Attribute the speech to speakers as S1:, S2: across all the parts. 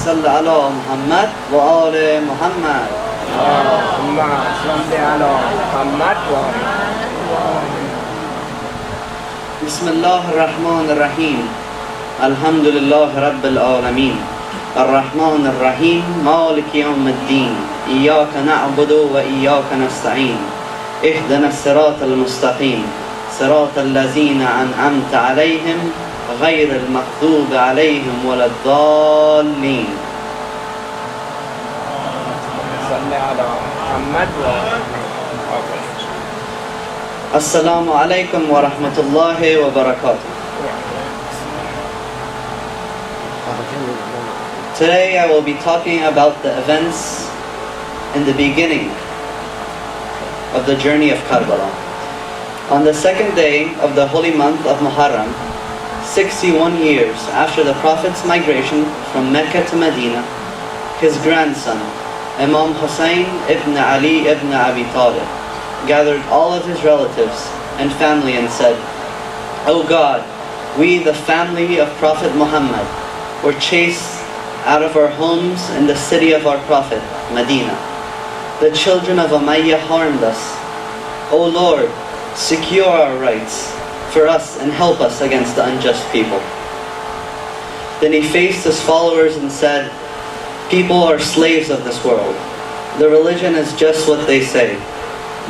S1: صل على محمد وآل محمد.
S2: اللهم صل على محمد
S1: بسم الله الرحمن الرحيم. الحمد لله رب العالمين. الرحمن الرحيم مالك يوم الدين. إياك نعبد وإياك نستعين. اهدنا الصراط المستقيم صراط الذين أنعمت عليهم غير المغضوب عليهم ولا الضالين.
S2: صل على محمد
S1: Assalamu alaikum wa rahmatullahi wa barakatuh. Today I will be talking about the events in the beginning of the journey of Karbala. On the second day of the holy month of Muharram, 61 years after the Prophet's migration from Mecca to Medina, his grandson, Imam Hussein ibn Ali ibn Abi Talib, gathered all of his relatives and family and said, "O God, we the family of Prophet Muhammad were chased out of our homes in the city of our Prophet, Medina. The children of Umayyah harmed us. O Lord, secure our rights for us and help us against the unjust people." Then he faced his followers and said, "People are slaves of this world. The religion is just what they say.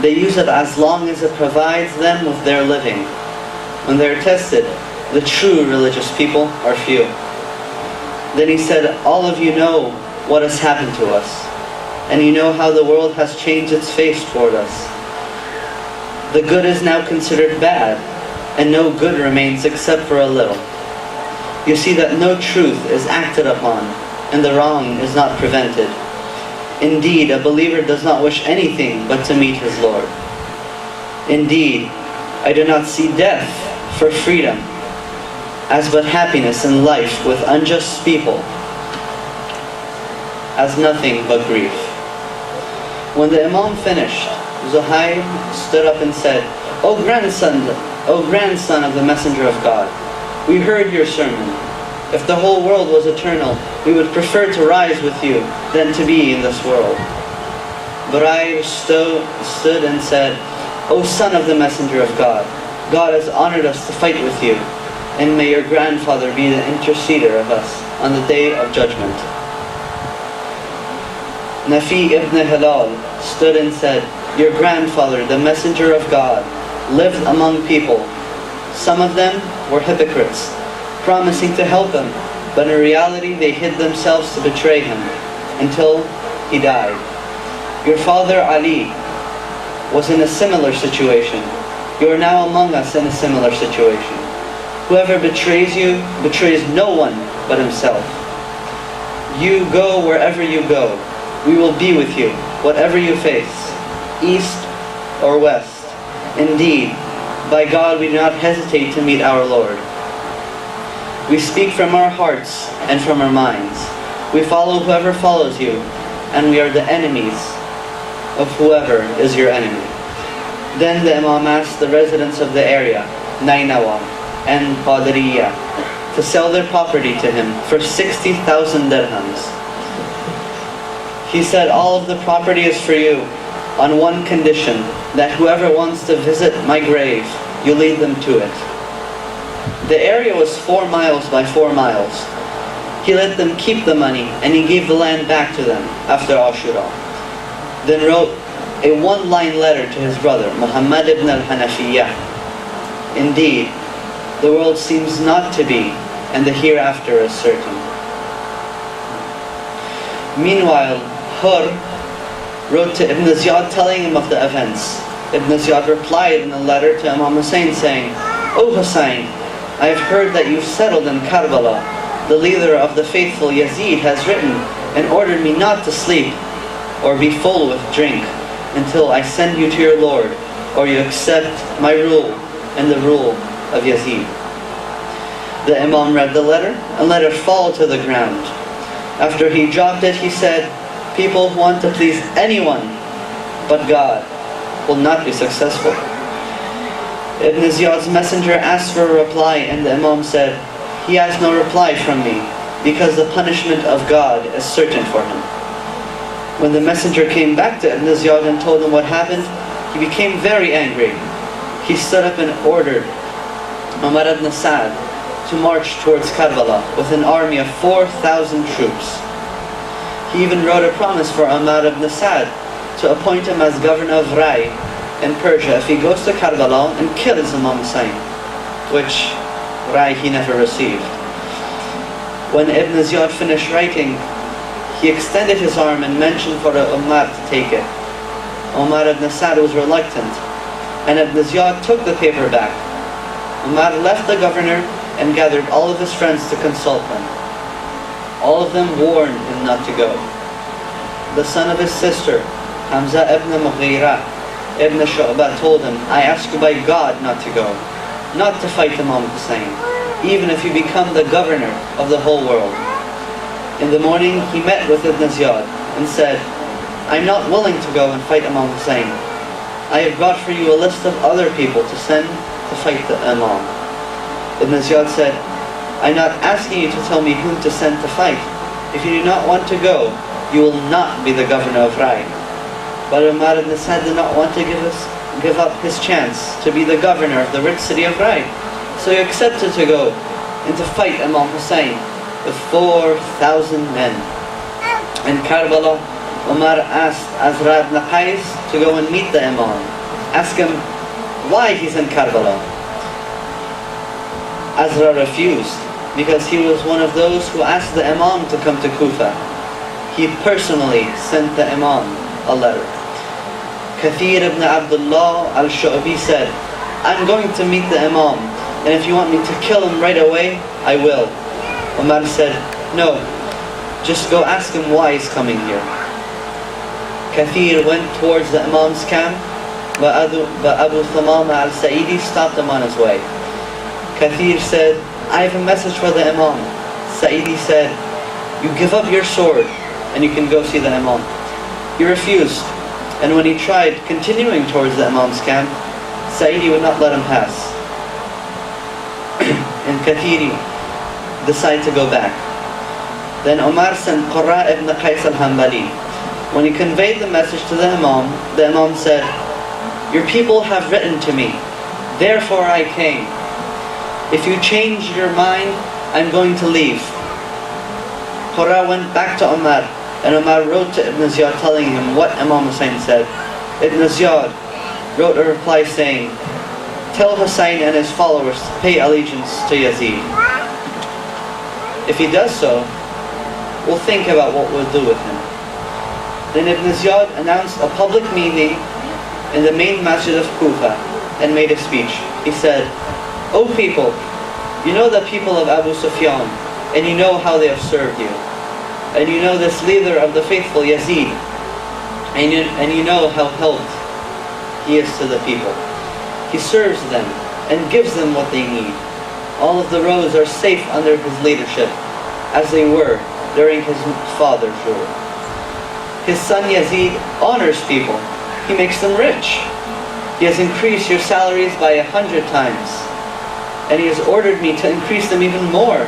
S1: They use it as long as it provides them with their living. When they are tested, the true religious people are few." Then he said, "All of you know what has happened to us, and you know how the world has changed its face toward us. The good is now considered bad, and no good remains except for a little. You see that no truth is acted upon, and the wrong is not prevented. Indeed, a believer does not wish anything but to meet his Lord. Indeed, I do not see death for freedom, as but happiness in life with unjust people, as nothing but grief." When the Imam finished, Zuhair stood up and said, O grandson of the Messenger of God, we heard your sermon. If the whole world was eternal, we would prefer to rise with you than to be in this world." Zuhair stood and said, "O son of the Messenger of God, God has honored us to fight with you, and may your grandfather be the interceder of us on the day of judgment." Nafi ibn Hilal stood and said, "Your grandfather, the Messenger of God, lived among people. Some of them were hypocrites, promising to help him, but in reality they hid themselves to betray him until he died. Your father Ali was in a similar situation. You are now among us in a similar situation. Whoever betrays you betrays no one but himself. You go wherever you go. We will be with you, whatever you face, east or west. Indeed, by God we do not hesitate to meet our Lord. We speak from our hearts and from our minds. We follow whoever follows you, and we are the enemies of whoever is your enemy." Then the Imam asked the residents of the area, Nainawa and Qadiriyah, to sell their property to him for 60,000 dirhams. He said, "All of the property is for you, on one condition, that whoever wants to visit my grave, you lead them to it." The area was 4 miles by 4 miles. He let them keep the money, and he gave the land back to them after Ashura. Then wrote a one-line letter to his brother, Muhammad ibn al-Hanafiyyah. "Indeed, the world seems not to be, and the hereafter is certain." Meanwhile, Hur wrote to Ibn Ziyad telling him of the events. Ibn Ziyad replied in a letter to Imam Hussein saying, "O Hussein, I have heard that you've settled in Karbala. The leader of the faithful Yazid has written and ordered me not to sleep or be full with drink until I send you to your Lord, or you accept my rule and the rule of Yazid." The Imam read the letter and let it fall to the ground. After he dropped it, he said, "People who want to please anyone but God will not be successful." Ibn Ziyad's messenger asked for a reply, and the Imam said, "He has no reply from me, because the punishment of God is certain for him. When the messenger came back to Ibn Ziyad and told him what happened, he became very angry. He stood up and ordered Umar ibn Sa'd to march towards Karbala with an army of 4,000 troops. He even wrote a promise for Umar ibn Sa'd to appoint him as governor of Rai in Persia if he goes to Karbala and kills Imam Hussein, which Rai he never received. When Ibn Ziyad finished writing, he extended his arm and mentioned for Umar to take it. Umar ibn Sa'd was reluctant, and Ibn Ziyad took the paper back. Umar left the governor and gathered all of his friends to consult them. All of them warned him not to go. The son of his sister, Hamza ibn Mughira ibn Shu'bah, told him, I ask you by God not to go, not to fight Imam Hussein, even if you become the governor of the whole world. In the morning, he met with Ibn Ziyad and said, I'm not willing to go and fight Imam Hussein. I have brought for you a list of other people to send to fight the Imam. Ibn Ziyad said, I'm not asking you to tell me whom to send to fight. If you do not want to go, you will not be the governor of Rai. But Umar ibn Sa'd did not want to give up his chance to be the governor of the rich city of Rai. So he accepted to go and to fight Imam Hussein with 4,000 men. In Karbala, Umar asked Azra ibn Qais to go and meet the Imam. Ask him why he's in Karbala. Azra refused because he was one of those who asked the Imam to come to Kufa. He personally sent the Imam a letter. Kathir ibn Abdullah al-Shu'bi said, I'm going to meet the Imam, and if you want me to kill him right away, I will. Umar said, no, just go ask him why he's coming here. Kathir went towards the Imam's camp, but Abu Thamama al-Sa'idi stopped him on his way. Kathir said, I have a message for the Imam. Sa'idi said, you give up your sword and you can go see the Imam. He refused, and when he tried continuing towards the Imam's camp, Sa'idi would not let him pass. And Kathiri decided to go back. Then Umar sent Qurra ibn Qais al-Hanbali. When he conveyed the message to the Imam said, your people have written to me, therefore I came. If you change your mind, I'm going to leave. Qurra went back to Umar, and Umar wrote to Ibn Ziyad telling him what Imam Hussein said. Ibn Ziyad wrote a reply saying, tell Hussein and his followers to pay allegiance to Yazid. If he does so, we'll think about what we'll do with him. Then Ibn Ziyad announced a public meeting in the main masjid of Kufa and made a speech. He said, O people, you know the people of Abu Sufyan, and you know how they have served you. And you know this leader of the faithful, Yazid, and you know how helped he is to the people. He serves them and gives them what they need. All of the roads are safe under his leadership, as they were during his father's rule. His son Yazid honors people. He makes them rich. He has increased your salaries by 100 times. And he has ordered me to increase them even more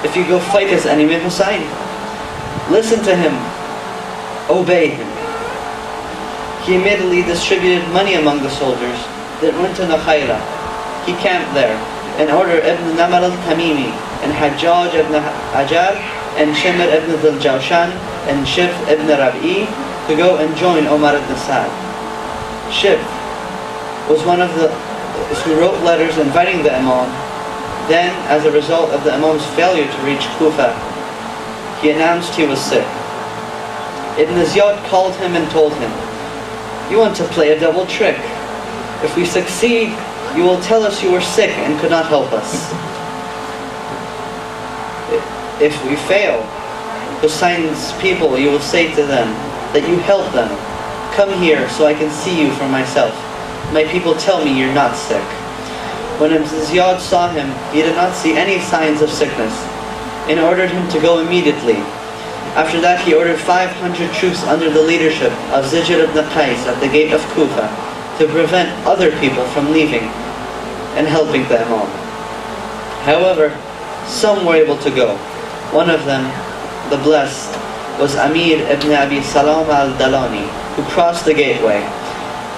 S1: if you go fight his enemy Hussein. Listen to him. Obey him. He immediately distributed money among the soldiers that went to Nakhaila. He camped there and ordered Ibn Namar al-Tamimi and Hajjaj ibn Ajar and Shimr ibn Dhul-Jawshan and Shif ibn Rab'i to go and join Umar ibn Sa'd. Shif was one of those who wrote letters inviting the Imam. Then, as a result of the Imam's failure to reach Kufa, he announced he was sick. Ibn Ziyad called him and told him, you want to play a double trick. If we succeed, you will tell us you were sick and could not help us. If we fail, Hussein's people, you will say to them that you helped them. Come here so I can see you for myself. My people tell me you're not sick. When Ibn Ziyad saw him, he did not see any signs of sickness, and ordered him to go immediately. After that, he ordered 500 troops under the leadership of Zijr ibn Qais at the gate of Kufa to prevent other people from leaving and helping the Imam. However, some were able to go, One of them, the blessed, was Amir ibn Abi Salam al-Dalani, who crossed the gateway.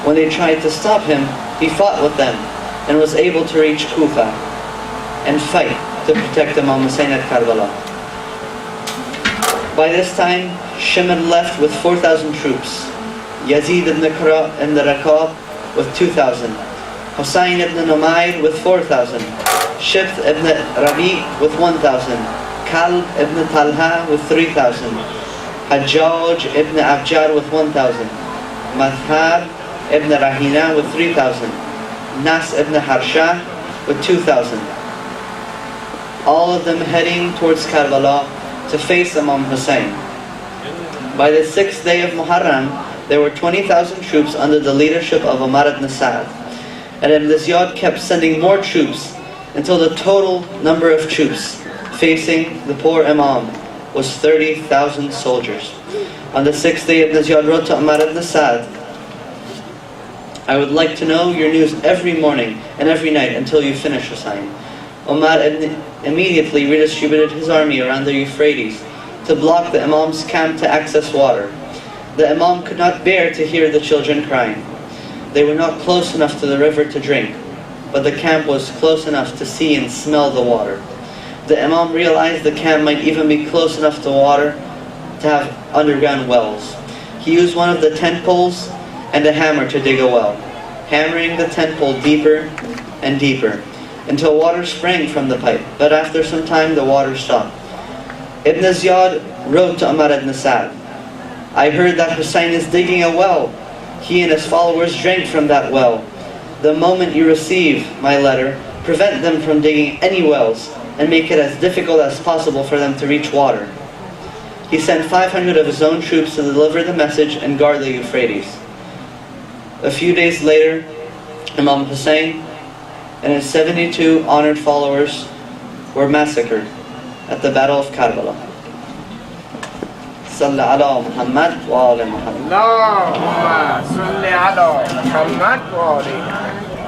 S1: When they tried to stop him, he fought with them and was able to reach Kufa and fight to protect Imam Hussein at Karbala. By this time, Shimr left with 4,000 troops, Yazid ibn Rakab with 2,000, Hussein ibn Numayr with 4,000, Shibth ibn Rabi with 1,000, Kalb ibn Talha with 3,000, Hajjaj ibn Abjar with 1,000, Madhar ibn Rahina with 3,000, Nas ibn Harsha with 2,000. All of them heading towards Karbala to face Imam Hussein. By the 6th day of Muharram, there were 20,000 troops under the leadership of Umar ibn Sa'd. And Ibn Ziyad kept sending more troops until the total number of troops facing the poor Imam was 30,000 soldiers. On the 6th day, Ibn Ziyad wrote to Umar ibn Sa'd, "I would like to know your news every morning and every night until you finish Hussein." Umar immediately redistributed his army around the Euphrates to block the Imam's camp to access water. The Imam could not bear to hear the children crying. They were not close enough to the river to drink, but the camp was close enough to see and smell the water. The Imam realized the camp might even be close enough to water to have underground wells. He used one of the tent poles and a hammer to dig a well, hammering the tent pole deeper and deeper until water sprang from the pipe, but after some time the water stopped. Ibn Ziyad wrote to Umar ibn Sa'd, "I heard that Hussein is digging a well. He and his followers drank from that well. The moment you receive my letter, prevent them from digging any wells and make it as difficult as possible for them to reach water." He sent 500 of his own troops to deliver the message and guard the Euphrates. A few days later, Imam Hussein and his 72 honored followers were massacred at the Battle of Karbala. صل على محمد وآل محمد.
S2: اللهم صل على محمد وآل محمد.